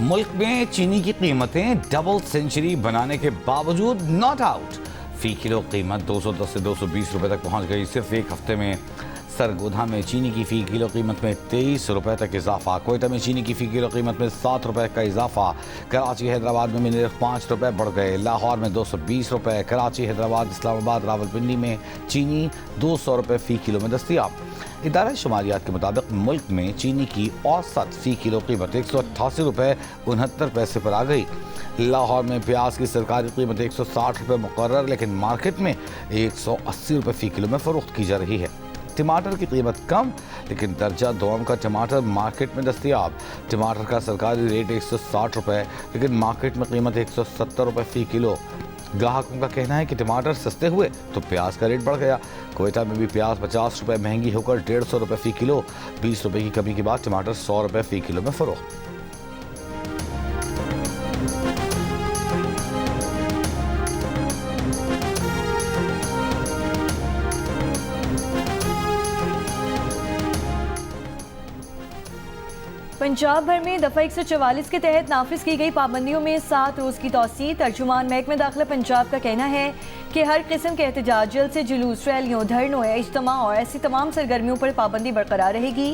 मुल्क में चीनी की कीमतें डबल सेंचुरी बनाने के बावजूद नॉट आउट। फी किलो कीमत 210 से 220 रुपए तक पहुंच गई। सिर्फ एक हफ्ते में सरगोधा में चीनी की फी किलो कीमत में 23 रुपए तक इजाफा। कोयटा में चीनी की फी किलो कीमत में 7 रुपए का इजाफा। कराची हैदराबाद में मिले 5 रुपए बढ़ गए। लाहौर में 220 रुपए। कराची हैदराबाद इस्लामाबाद रावलपिंडी में चीनी 200 रुपए फी किलो में दस्तियाब। इदारा शुमारियात के मुताबिक मुल्क में चीनी की औसत फी किलो कीमत 188 रुपए 69 पैसे पर आ गई। लाहौर में प्याज की सरकारी कीमत 160 रुपए मुकर्रर, लेकिन मार्केट में 180 रुपए फी किलो में फरोख्त की जा रही है। टमाटर की कीमत कम, लेकिन दर्जा दोम का टमाटर मार्केट में दस्तियाब। टमाटर का सरकारी रेट 160 रुपए, लेकिन मार्केट में कीमत 170 रुपए फी किलो। ग्राहकों का कहना है कि टमाटर सस्ते हुए तो प्याज का रेट बढ़ गया। कोयटा में भी प्याज 50 रुपए महंगी होकर 150 रुपए फी किलो। 20 रुपए की कमी के बाद टमाटर 100 रुपए फी किलो में फरोख्त। पंजाब भर में दफ़ा 144 के तहत नाफिज की गई पाबंदियों में 7 रोज़ की तौसीह। तर्जुमान महकमा दाखिला पंजाब का कहना है कि हर किस्म के एहतजाज, जलसे, जुलूस, रैलियों, धरनों, इज्तिमा और ऐसी तमाम सरगर्मियों पर पाबंदी बरकरार रहेगी।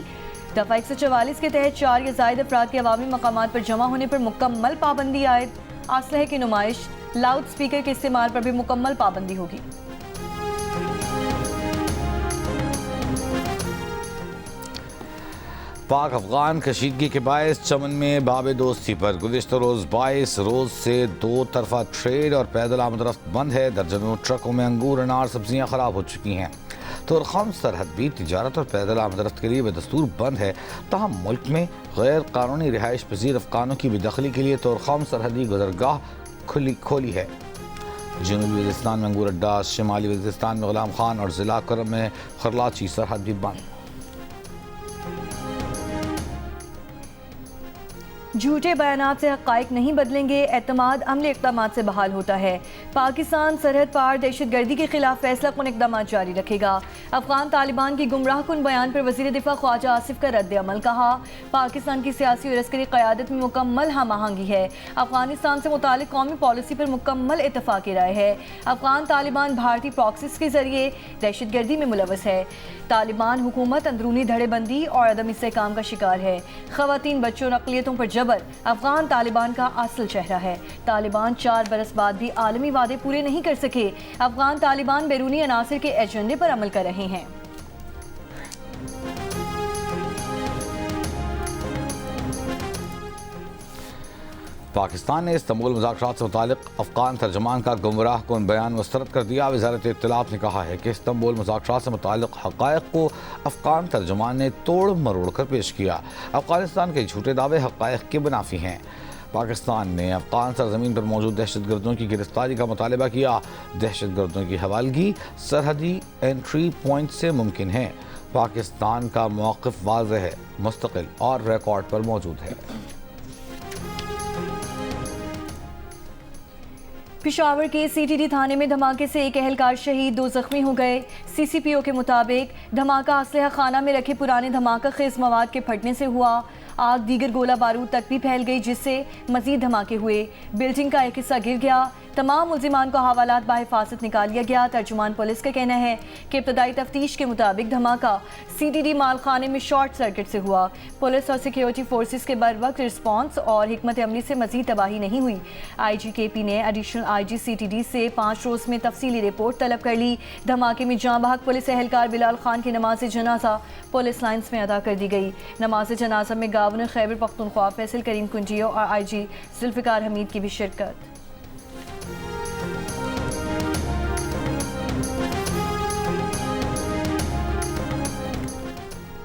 दफ़ा 144 के तहत 4 या ज़ायद अफराद के अवामी मकामात पर जमा होने पर मुकम्मल पाबंदी आयद। असलहे की नुमाइश, लाउड स्पीकर के इस्तेमाल पर भी मुकम्मल पाबंदी होगी। पाक अफगान कशीदगी के बायस चमन में बाब दोस्ती पर गुज़िश्ता रोज़ 22 रोज़ से 2 तरफा ट्रेड और पैदल आमदरफ्त बंद है। दर्जनों ट्रकों में अंगूर, अनार, सब्जियां खराब हो चुकी हैं। तुरखम सरहद भी तिजारत और पैदल आमदरफ्त के लिए बदस्तूर बंद है। तहम मुल्क में गैर कानूनी रिहाइश पजीर अफगानों की बेदखली के लिए तुरखम सरहदी गुजरगाह खोली है। जनूबी वज़ीरिस्तान में अंगूर अड्डा, शिमाली वज़ीरिस्तान में गुलाम खान और ज़िला करम में खरलाची सरहद भी बंद। झूठे बयानात से हक़ाइक़ नहीं बदलेंगे, एतमाद अमली इक़दामात से बहाल होता है। पाकिस्तान सरहद पार दहशतगर्दी के खिलाफ फैसला कुन इक़दामात जारी रखेगा। अफ़गान तालिबान की गुमराह कुन बयान पर वज़ीर दिफ़ा ख्वाजा आसिफ का रद्द अमल। कहा, पाकिस्तान की सियासी और अस्करी क़यादत में मुकम्मल हम आहंगी है। अफ़गानिस्तान से मुतालिक कौमी पॉलिसी पर मुकम्मल इत्तफ़ाक़ राय है। अफ़गान तालिबान भारतीय प्रॉक्सिस के ज़रिए दहशतगर्दी में मुलव्वस है। तालिबान हुकूमत अंदरूनी धड़ेबंदी और अदम इस्तेहकाम का शिकार है। ख़वातीन, बच्चों और अक़लियतों पर जबर अफगान तालिबान का असल चेहरा है। तालिबान 4 बरस बाद भी आलमी वादे पूरे नहीं कर सके। अफगान तालिबान बैरूनी अनासर के एजेंडे पर अमल कर रहे हैं। पाकिस्तान ने इस्तांबुल मुज़ाकरात से मुतालिक अफ़गान तर्जमान का गुमराह कुन बयान मुस्तरद कर दिया। वज़ारत इत्तलात ने कहा है कि इस्तांबुल मुज़ाकरात से मुतालिक हक़ाइक़ को अफ़गान तर्जमान ने तोड़ मरोड़ कर पेश किया। अफ़गानिस्तान के झूठे दावे हक़ाइक़ के मुनाफी हैं। पाकिस्तान ने अफ़गान सरज़मीन पर मौजूद दहशतगर्दों की गिरफ्तारी का मुतालबा किया। दहशतगर्दों की हवालगी सरहदी एंट्री पॉइंट से मुमकिन है। पाकिस्तान का मौक़िफ़ वाज़ेह है, मुस्तक़िल और रिकॉर्ड पर मौजूद है। पिशावर के सीटीडी थाने में धमाके से एक अहलकार शहीद, 2 जख्मी हो गए। सीसीपीओ के मुताबिक धमाका असलहा खाना में रखे पुराने धमाका खेज मवाद के फटने से हुआ। आग दीगर गोला बारूद तक भी फैल गई, जिससे मजीद धमाके हुए। बिल्डिंग का एक हिस्सा गिर गया। तमाम मुल्जिमान को हवालात बाहिफाजत निकाल लिया गया। तर्जुमान पुलिस का कहना है कि इब्तदाई तफ्तीश के मुताबिक धमाका सीटीडी मालखाने में शॉर्ट सर्किट से हुआ। पुलिस और सिक्योरिटी फोर्सेस के बर वक्त रिस्पॉन्स और हिकमत अमली से मजीद तबाही नहीं हुई। IGKP ने एडिशनल IG CTD से 5 रोज़ में तफसीली रिपोर्ट तलब कर ली। धमाके में जाँ बहक पुलिस एहलकार बिलाल खान की नमाज जनाजा पुलिस लाइन्स में अदा कर दी गई। नमाज जनाजा में गवर्नर खैबर पख्तूनख्वा फैसल करीम कुंजियो और IG जुल्फ़िकार हमीद की भी शिरकत।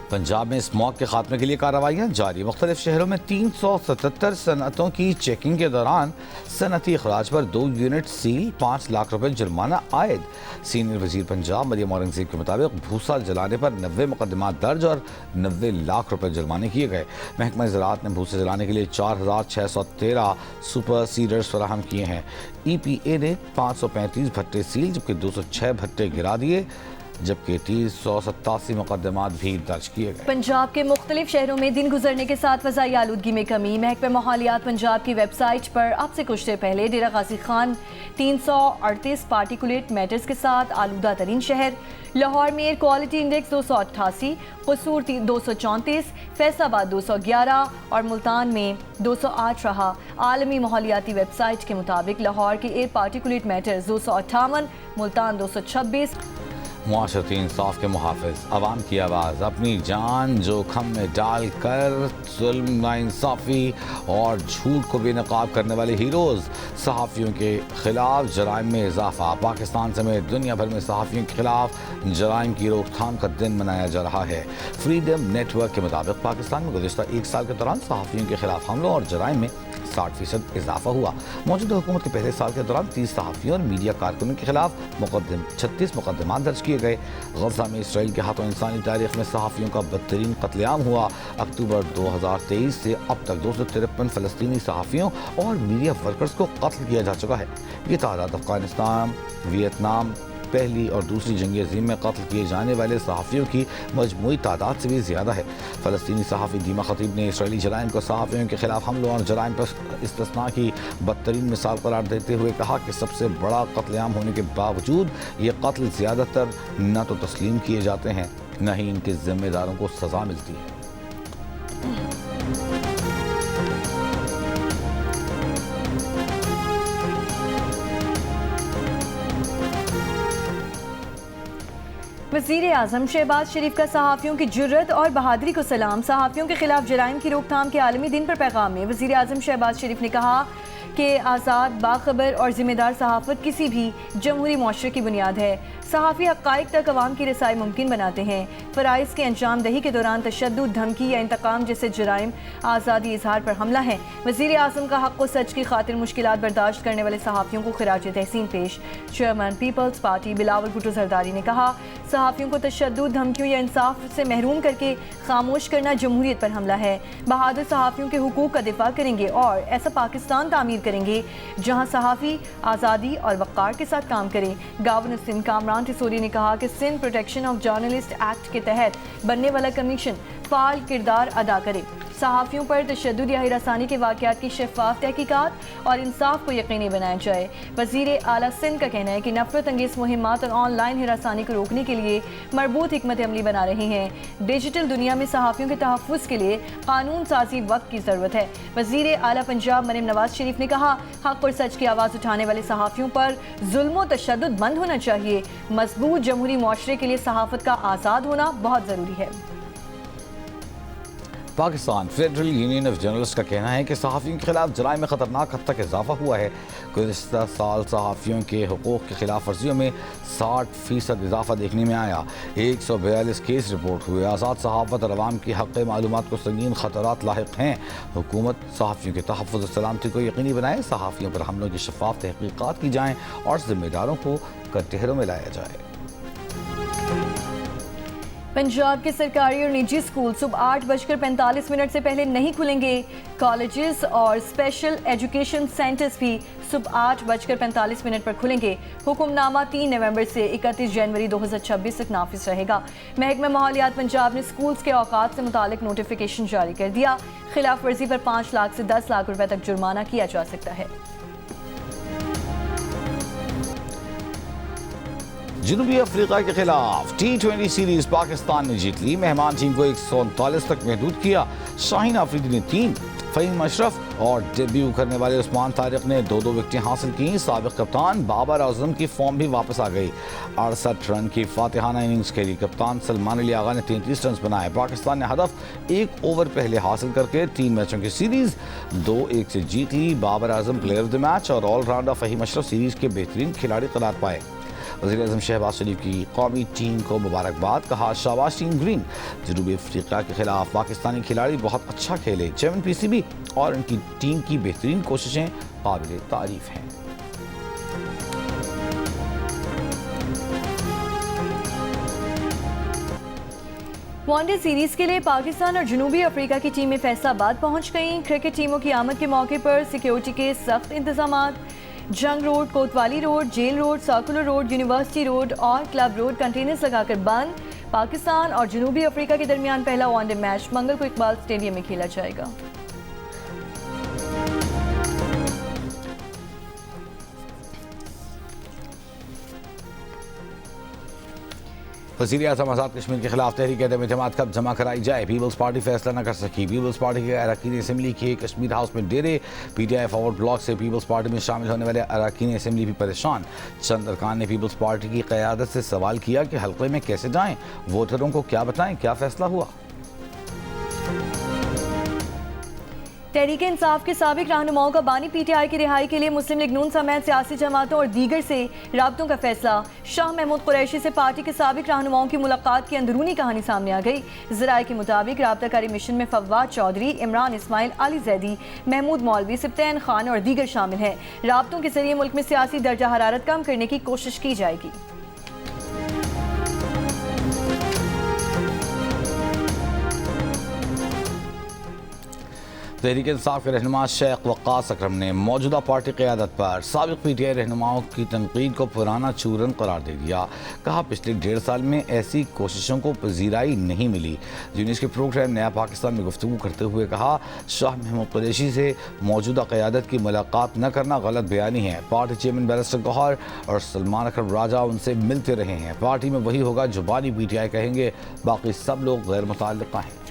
पंजाब में स्मॉग के खात्मे के लिए कार्रवाइयाँ जारी। मुख्तलिफ शहरों में 377 सनअतों की चेकिंग के दौरान सनअती अखराज पर 2 यूनिट सील, 5 लाख रुपए जुर्माना आयद। सीनियर वजीर पंजाब मरियम औरंगज़ेब के मुताबिक भूसा जलाने पर 90 मुकदमात दर्ज और 90 लाख रुपए जुर्माने किए गए। महकमा ज़राअत ने भूसे जलाने के लिए 4613 सुपर सीडर्स फराहम किए हैं। EPA ने 535 भट्टे सील, जबकि 206 भट्टे गिरा दिए। जबकि 387 मुकदमात भी दर्ज किए गए। पंजाब के मुख्तलिफ शहरों में दिन गुजरने के साथ फ़ज़ाई आलूदगी में कमी। महकमा माहौलियात पंजाब की वेबसाइट पर अब से कुछ देर पहले डेरा गाजी खान 338 पार्टिकुलेट मैटर्स के साथ आलूदा तरीन शहर, लाहौर में एयर क्वालिटी इंडेक्स 288, कसूर 234, फैसलाबाद 211 और मुल्तान में 208 रहा। आलमी माहौलियाती वेबसाइट के मुताबिक लाहौर के एयर पार्टिकुलेट मैटर्स 258, मुल्तान 226। मुआशरती इंसाफ के मुहाफ़िज़ अवाम की आवाज़ अपनी जान जोखम में डालकर जुल्म, नाइंसाफ़ी और झूठ को बेनकाब करने वाले हीरोज़ सहाफ़ियों के ख़िलाफ़ जराइम में इजाफ़ा। पाकिस्तान समेत दुनिया भर में सहाफ़ियों के ख़िलाफ़ जराइम की रोकथाम का दिन मनाया जा रहा है। फ्रीडम नेटवर्क के मुताबिक पाकिस्तान में गुज़िश्ता एक साल के दौरान सहाफ़ियों के ख़िलाफ़ हमलों और जराइम में 60% इजाफा हुआ। मौजूदा हुकूमत के पहले साल के दौरान 30 सहाफ़ियों और मीडिया कारकुनों के खिलाफ 36 मुकदमात दर्ज किए गए। गजा में इसराइल के हाथों इंसानी तारीख में सहाफ़ियों का बदतरीन कत्लेआम हुआ। अक्टूबर 2023 से अब तक 253 फ़लस्तीनी सहाफ़ियों और मीडिया वर्कर्स को कत्ल किया जा चुका है। ये तादाद अफ़गानिस्तान, वियतनाम, पहली और दूसरी जंग अज़ीम में कत्ल किए जाने वाले सहाफ़ियों की मजमूई तादाद से भी ज़्यादा है। फ़लस्तीनी सहाफ़ी दीमा खतीब ने इसराइली जराइम को सहाफ़ियों के ख़िलाफ़ हमलों और जराइम पर इस्तिस्ना की बदतरीन मिसाल करार देते हुए कहा कि सबसे बड़ा कत्लेआम होने के बावजूद ये कत्ल ज़्यादातर न तो तस्लीम किए जाते हैं न ही इनके ज़िम्मेदारों को सज़ा मिलती है। वज़ीर आज़म शहबाज शरीफ का सहाफ़ियों की जुर्रत और बहादुरी को सलाम। सहाफ़ियों के खिलाफ जराइम की रोकथाम के आलमी दिन पर पैगाम में वज़ीर आज़म शहबाज शरीफ ने कहा कि आज़ाद, बाखबर और ज़िम्मेदार सहाफ़त किसी भी जमहूरी मुआशरे की बुनियाद है। सहाफ़ी हक़ाइक़ तक अवाम की रसाई मुमकिन बनाते हैं। फ़राइज़ की अंजाम दही के दौरान तशद्दुद, धमकी या इंतकाम जैसे जराइम आज़ादी इज़हार पर हमला है। वज़ीर आज़म का हक़ व सच की खातिर मुश्किलात बर्दाश्त करने वाले सहाफ़ियों को खिराज तहसीन पेश। Chairman people's party Bilawal Bhutto Zardari ने कहा, सहाफ़ियों को तशद्दुद, धमकियों या इंसाफ से महरूम करके खामोश करना जमहूरियत पर हमला है। बहादुर सहाफ़ियों के हुकूक का दिफा करेंगे और ऐसा पाकिस्तान तामीर करेंगे जहाँ सहाफ़ी आज़ादी और वक़ार के साथ काम करें। गवर्नर सिंध कामरान टिसोरी ने कहा कि Sindh protection of journalist act के तहत बनने वाला कमीशन फ़ाल किरदार अदा करे। सहाफ़ियों पर तशद्दुद या हिरासानी के वाक़यात की शफ़ाफ़ तहकीकात और इंसाफ को यकीनी बनाया जाए। वज़ीर आला सिंध का कहना है कि नफ़रत अंगेज़ मुहिम्मात और ऑनलाइन हिरासानी को रोकने के लिए मरबूत हिकमत अमली बना रहे हैं। डिजिटल दुनिया में सहाफ़ियों के तहफ़्फ़ुज़ के लिए कानून साज़ी वक्त की ज़रूरत है। वज़ीर आला पंजाब मरीम नवाज शरीफ ने कहा, हक़ और सच की आवाज़ उठाने वाले सहाफ़ियों पर जुल्म व तशद्दुद बंद होना चाहिए। मज़बूत जमहूरी मुआशरे के लिए सहाफ़त का आज़ाद होना बहुत ज़रूरी है। Pakistan federal union of journalist का कहना है कि सहाफ़ियों के खिलाफ जराइम में ख़तरनाक हद तक इजाफा हुआ है। गुज़िश्ता साल सहाफ़ियों के हुकूक़ की खिलाफ वर्जियों में 60% इजाफा देखने में आया। 142 केस रिपोर्ट हुए। आज़ाद सहाफ़त और अवाम की हक़ मालूमात को संगीन ख़तरात लाहिक़ हैं। हुकूमत सहाफ़ियों के तहफ़्फ़ुज़ और सलामती को यकीनी बनाए, सहाफ़ियों पर हमलों की शफ़ाफ़ तहक़ीक़ात की जाएँ और ज़िम्मेदारों को कटहरों में लाया जाए। पंजाब के सरकारी और निजी स्कूल सुबह 8:45 से पहले नहीं खुलेंगे। कॉलेजेस और स्पेशल एजुकेशन सेंटर्स भी सुबह 8:45 पर खुलेंगे। हुक्मनामा 3 नवंबर से 31 जनवरी 2026 तक नाफिज रहेगा। महकमा माहौलियात पंजाब ने स्कूल्स के औकात से मुतालिक नोटिफिकेशन जारी कर दिया। खिलाफ वर्जी पर 5 लाख से 10 लाख रुपए तक जुर्माना किया जा सकता है। जनूबी अफ्रीका के खिलाफ T20 सीरीज पाकिस्तान ने जीत ली। मेहमान टीम को 139 तक महदूद किया। शाहीन आफरीदी ने 3, फ़हीम अशरफ और डेब्यू करने वाले उस्मान तारिक ने 2-2 विकेटें हासिल की। साबिक कप्तान बाबर आजम की फॉर्म भी वापस आ गई। 68 रन की फातिहाना इनिंग्स खेली। कप्तान सलमान अली आगा ने 33 रन बनाए। पाकिस्तान ने हदफ 1 ओवर पहले हासिल करके 3 मैचों की सीरीज 2-1 से जीत ली। Babar Azam player of the match और ऑलराउंडर फ़हीम अशरफ सीरीज के बेहतरीन खिलाड़ी करार पाए। वज़ीर आज़म शहबाज शरीफ की कौमी टीम को मुबारकबाद, कहा शाबाश टीम ग्रीन। जनूबी अफ्रीका के खिलाफ पाकिस्तानी खिलाड़ी बहुत अच्छा खेले। चेयरमैन PCB और उनकी टीम की बेहतरीन कोशिशें काबिल तारीफ हैं। वनडे सीरीज के लिए पाकिस्तान और जनूबी अफ्रीका की टीमें फैसलाबाद पहुंच गईं। क्रिकेट टीमों की आमद के मौके पर सिक्योरिटी के सख्त इंतजामात। Jang road, Kotwali road, jail road, circular road, university road और क्लब रोड कंटेनर्स लगाकर बंद। पाकिस्तान और जनूबी अफ्रीका के दरमियान पहला वनडे मैच मंगल को इकबाल स्टेडियम में खेला जाएगा। वज़ीर आज़म आज़ाद कश्मीर के खिलाफ तहरीक अदम एतमाद कब जमा कराई जाए, पीपल्स पार्टी फैसला न कर सकी। पीपल्स पार्टी के अरकान असम्बली के कश्मीर हाउस में डेरे। PTI फॉरवर्ड ब्लॉक से पीपल्स पार्टी में शामिल होने वाले अरकान असम्बली भी परेशान। चंद अरकान ने पीपल्स पार्टी की क़यादत से सवाल किया कि हल्के में कैसे जाएं, वोटरों को क्या बताएं, क्या फैसला हुआ। तहरीक इंसाफ के साबिक रहनुमाओं का बानी PTI की रिहाई के लिए मुस्लिम लीग नून समेत सियासी जमातों और दीगर से राब्तों का फैसला। शाह महमूद कुरैशी से पार्टी के साबिक रहनुमाओं की मुलाकात की अंदरूनी कहानी सामने आ गई। ज़राए के मुताबिक राब्ताकारी मिशन में फवाद चौधरी, इमरान इस्माइल, अली जैदी, महमूद मौलवी, सिब्तैन खान और दीगर शामिल हैं। राब्तों के जरिए मुल्क में सियासी दर्जा हरारत कम करने की कोशिश की जाएगी। तहरीक इंसाफ के रहनुमा शेख वक्कास अकरम ने मौजूदा पार्टी क़यादत पर साबिक PTI रहनुमाओं की तनकीद को पुराना चूरन करार दे दिया। कहा पिछले 1.5 साल में ऐसी कोशिशों को पजीराई नहीं मिली। यूनिस के प्रोग्राम नया पाकिस्तान में गुफ्तगू करते हुए कहा शाह महमूद कुरैशी से मौजूदा क़यादत की मुलाकात न करना गलत बयानी है। पार्टी चेयरमैन बैरिस्टर गौहर और सलमान अकरम राजा उनसे मिलते रहे हैं। पार्टी में वही होगा जो बानी PTI कहेंगे, बाकी सब लोग गैर मुतअल्लिक़ हैं।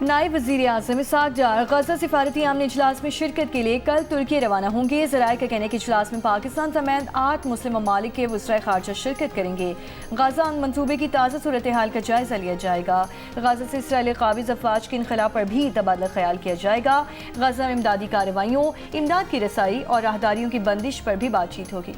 नायब वज़ीर आज़म इसहाक़ डार गजा सिफारती आमने इजलास में शिरकत के लिए कल तुर्की रवाना होंगे। ज़राए का कहने के इजलास में पाकिस्तान समेत 8 मुस्लिम ममालिक के वज़राए ख़ारजा शिरकत करेंगे। गजा मनसूबे की ताज़ा सूरत हाल का जायज़ा लिया जाएगा। गजा से इसराइली काबिज़ अफवाज के इनखला पर भी तबादला ख्याल किया जाएगा। गजा में इमदादी कार्रवाइयों, इमदाद की रसाई और राहदारियों की बंदिश पर भी बातचीत होगी।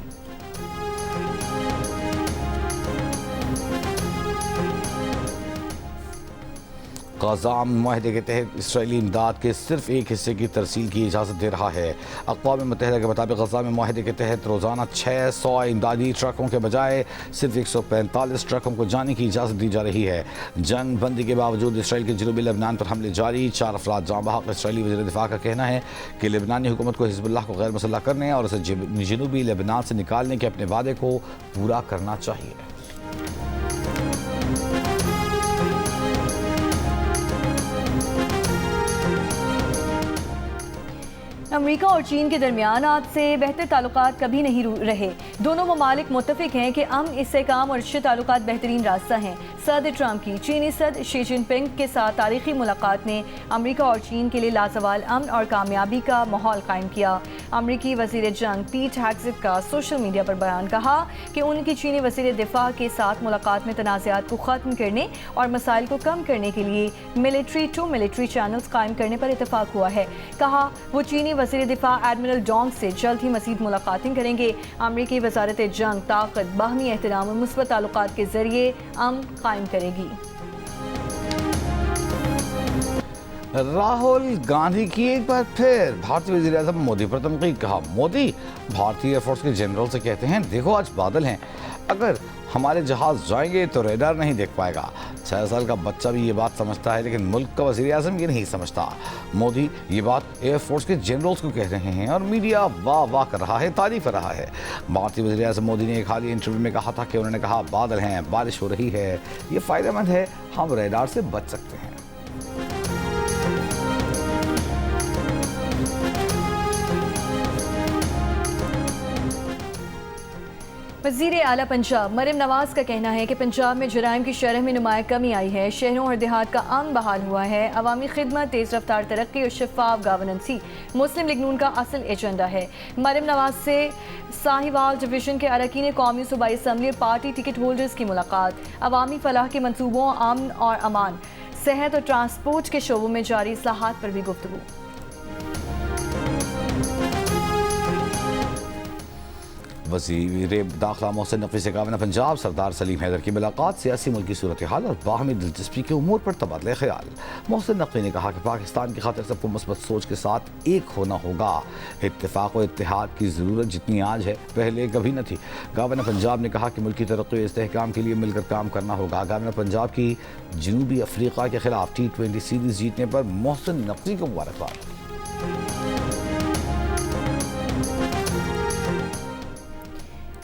गजा मुआहदे के तहत इसराइली इमदाद के सिर्फ एक हिस्से की तरसील की इजाज़त दे रहा है। अक़वाम मुत्तहिदा के मुताबिक गजा में मुआहदे के तहत रोज़ाना 600 इमदादी ट्रकों के बजाय सिर्फ 145 ट्रकों को जाने की इजाज़त दी जा रही है। जंग बंदी के बावजूद इसराइल के जनूबी लेबनान पर हमले जारी। 4 अफराद जाँ बहक। इसराइली वज़ीर दिफ़ा का कहना है कि लेबनानी हुकूमत को हिज़्बुल्लाह को गैर मुसल्लह करने और उसे जनूबी लेबनान से निकालने के अपने वादे को पूरा करना चाहिए। अमेरिका और चीन के दरमियान आज से बेहतर ताल्लुकात कभी नहीं रहे। दोनों ममालिक मुत्तफिक हैं कि अमन, इस्तेहकाम और अच्छे ताल्लुकात बेहतरीन रास्ता हैं। सदर ट्रंप की चीनी सदर शी जिनपिंग के साथ तारीखी मुलाकात ने अमेरिका और चीन के लिए लाजवाल अमन और कामयाबी का माहौल कायम किया। अमेरिकी वज़ीर जंग पीट हेग्सेथ का सोशल मीडिया पर बयान कहा कि उनकी चीनी वज़ीर दिफा के साथ मुलाकात में तनाज़ात को ख़त्म करने और मसाइल को कम करने के लिए मिलिट्री टू मिलिट्री चैनल्स कायम करने पर इतफाक़ हुआ है। कहा वो चीनी वज़ीर दिफा एडमिरल डोंग से जल्द ही मज़ीद मुलाकातें करेंगे। अमेरिकी वज़ारत जंग ताकत, बाहमी एहतराम और मुस्बत ताल्लुकात के ज़रिए अमन कायम करेगी। राहुल गांधी की एक बार फिर भारतीय वज़ीर आज़म मोदी पर तनकीद। कहा मोदी भारतीय एयरफोर्स के जनरल से कहते हैं देखो आज बादल हैं, अगर हमारे जहाज़ जाएंगे तो रेडार नहीं देख पाएगा। 6 साल का बच्चा भी ये बात समझता है, लेकिन मुल्क का वज़ीर आज़म ये नहीं समझता। मोदी ये बात एयरफोर्स के जनरल्स को कह रहे हैं और मीडिया वाह वाह कर रहा है, तारीफ कर रहा है। भारतीय वज़ीर आज़म मोदी ने एक हालिया इंटरव्यू में कहा था कि उन्होंने कहा बादल हैं, बारिश हो रही है, ये फ़ायदेमंद है, हम रेडार से बच सकते हैं। वज़ीर आला पंजाब मरियम नवाज का कहना है कि पंजाब में जराइम की शरह में नुमाया कमी आई है। शहरों और देहात का अमन बहाल हुआ है। अवामी खिदमत, तेज़ रफ्तार तरक्की और शफाफ गवर्नेंस ही मुस्लिम लीग नून का असल एजेंडा है। मरियम नवाज से साहिवाल डिवीज़न के अरकान कौमी सूबाई असम्बली और पार्टी टिकट होल्डर्स की मुलाकात। अवामी फलाह के मनसूबों, अमन और अमान, सेहत और ट्रांसपोर्ट के शोबों में जारी इस्लाहात पर भी गुफ्तगू। वज़ीर दाखिला मोहसिन नकवी से काबिना पंजाब सरदार सलीम हैदर की मुलाकात सियासी मुल्क की सूरत हाल और बाहमी दिलचस्पी के उमूर पर तबादला ख्याल। मोहसिन नकवी ने कहा कि पाकिस्तान की खातिर सबको मुस्बत सोच के साथ एक होना होगा। इत्तेफाक और इत्तेहाद की ज़रूरत जितनी आज है पहले कभी न थी। काबिना पंजाब ने कहा कि मुल्क की तरक्की और इस्तेहकाम के लिए मिलकर काम करना होगा। काबिना पंजाब की जनूबी अफ्रीका के खिलाफ T20 सीरीज़ जीतने पर मोहसिन नकवी को मुबारकबाद।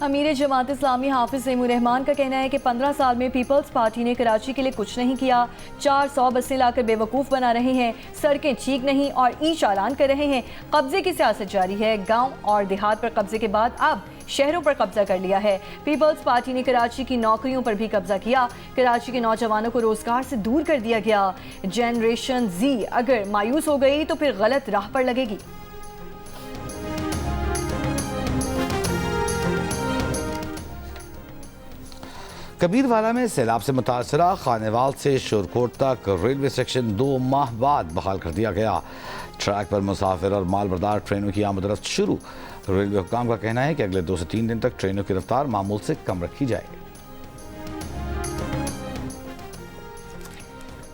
अमीर जमात इस्लामी हाफिज तैमूर रहमान का कहना है कि 15 साल में पीपल्स पार्टी ने कराची के लिए कुछ नहीं किया। 400 बसें लाकर बेवकूफ़ बना रहे हैं, सड़कें ठीक नहीं और ई चालान कर रहे हैं। कब्जे की सियासत जारी है। गांव और देहात पर कब्जे के बाद अब शहरों पर कब्जा कर लिया है। पीपल्स पार्टी ने कराची की नौकरियों पर भी कब्जा किया। कराची के नौजवानों को रोजगार से दूर कर दिया गया। जनरेशन जी अगर मायूस हो गई तो फिर गलत राह पर लगेगी। कबीरवाला में सैलाब से मुतासरा खानेवाल से शोरकोट तक रेलवे सेक्शन 2 माह बाद बहाल कर दिया गया। ट्रैक पर मुसाफिर और मालबरदार ट्रेनों की आमद-रफ्त शुरू। रेलवे हुकाम का कहना है कि अगले 2 से 3 दिन तक ट्रेनों की रफ्तार मामूल से कम रखी जाए।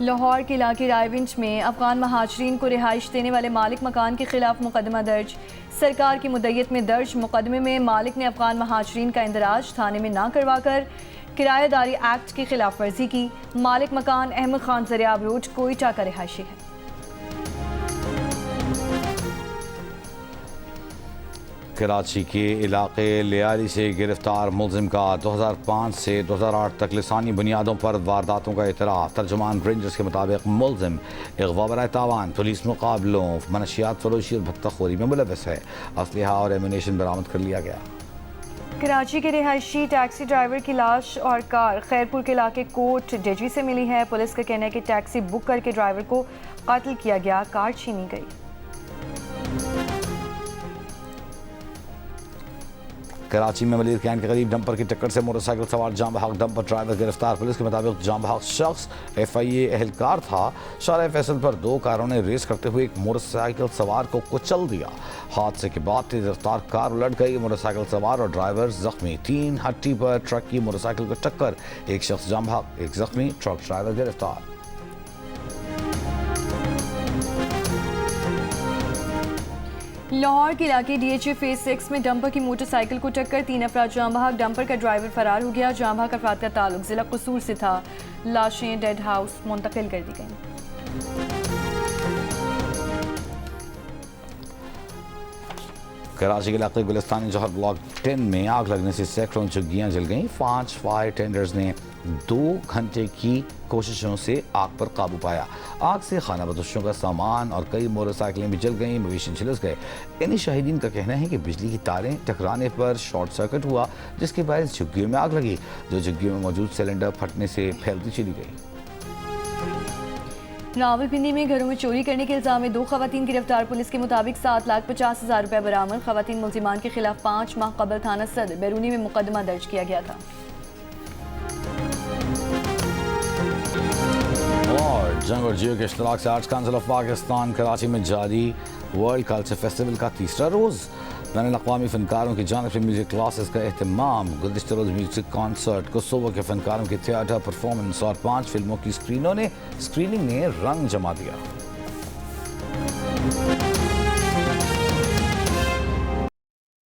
लाहौर के इलाके रायविंच में अफगान महाजरीन को रिहाइश देने वाले मालिक मकान के खिलाफ मुकदमा दर्ज। सरकार की मुद्दत में दर्ज मुकदमे में मालिक ने अफगान महाजरीन का इंदराज थाने में ना करवाकर किराएदारी एक्ट की खिलाफ वर्जी की। मालिक मकान अहमद खान जरियाब रोड कोयटा का रिहायशी है। कराची के इलाके लियारी से गिरफ्तार मुलजिम का 2005 से 2008 तक लिसानी बुनियादों पर वारदातों का इतराफ़। तर्जुमान रेंजर्स के मुताबिक मुलजिम अगवा बराए तावान, पुलिस मुकाबलों, मनशियात फरोशी और भत्ताखोरी में मुलव्वस है। असलहा और एमुनेशन बरामद कर लिया गया। कराची के रिहायशी टैक्सी ड्राइवर की लाश और कार खैरपुर के इलाके कोट डेजी से मिली है। पुलिस का कहना है कि टैक्सी बुक करके ड्राइवर को कत्ल किया गया, कार छीनी गई। कराची में मलिर कैंट के करीब डंपर की टक्कर से मोटरसाइकिल सवार जाम बहक डंपर ड्राइवर गिरफ्तार। पुलिस के मुताबिक जाम बहक शख्स FIA एहलकार था। शाह फैसल पर 2 कारों ने रेस करते हुए एक मोटरसाइकिल सवार को कुचल दिया। हादसे के बाद तेज रफ्तार कार उलट गई। मोटरसाइकिल सवार और ड्राइवर जख्मी। 3 हट्टी पर ट्रक की मोटरसाइकिल को टक्कर, एक शख्स जाम बहक, एक जख्मी, ट्रक ड्राइवर गिरफ्तार। लाहौर के इलाके DHA फेज 6 में डंपर की मोटरसाइकिल को टक्कर, 3 अफराद जाम बहक, डंपर का ड्राइवर फरार हो गया। जाम बहक अफराद का ताल्लुक जिला कसूर से था। लाशें डेड हाउस मुंतकिल कर दी गई। कराची के इलाके गुलिस्तानी जौहर ब्लॉक 10 में आग लगने से सैकड़ों झुग्गियां जल गईं। 5 फायर टेंडर्स ने 2 घंटे की कोशिशों से आग पर काबू पाया। आग से खाना बदोशों का सामान और कई मोटरसाइकिलें भी जल गईं, मवेशी झुलस गए। इन शाहिदीन का कहना है कि बिजली की तारें टकराने पर शॉर्ट सर्किट हुआ, जिसके बायस झुग्गियों में आग लगी, जो झुग्गियों में मौजूद सिलेंडर फटने से फैलती चली गई। रावलपिंडी में घरों में चोरी करने के इल्जाम में 2 खवातीन गिरफ्तार। पुलिस के मुताबिक 7,50,000 रुपये बरामद। खवातीन मुल्जिमान के खिलाफ 5 माह कबल थाना सदर बैरूनी में मुकदमा दर्ज किया गया था। और जंग और जियो के इश्तराक से arts council of Pakistan Karachi में जारी वर्ल्ड कल्चर फेस्टिवल का 3रा रोज़। बैनुल-अक़वामी फनकारों की जानिब से म्यूज़िक क्लासेस का एहतमाम। गुज़िश्ता रोज़ म्यूज़िक कॉन्सर्ट, कोसोवो के फनकारों की थिएटर परफॉर्मेंस और 5 फिल्मों की स्क्रीनिंग ने रंग जमा दिया।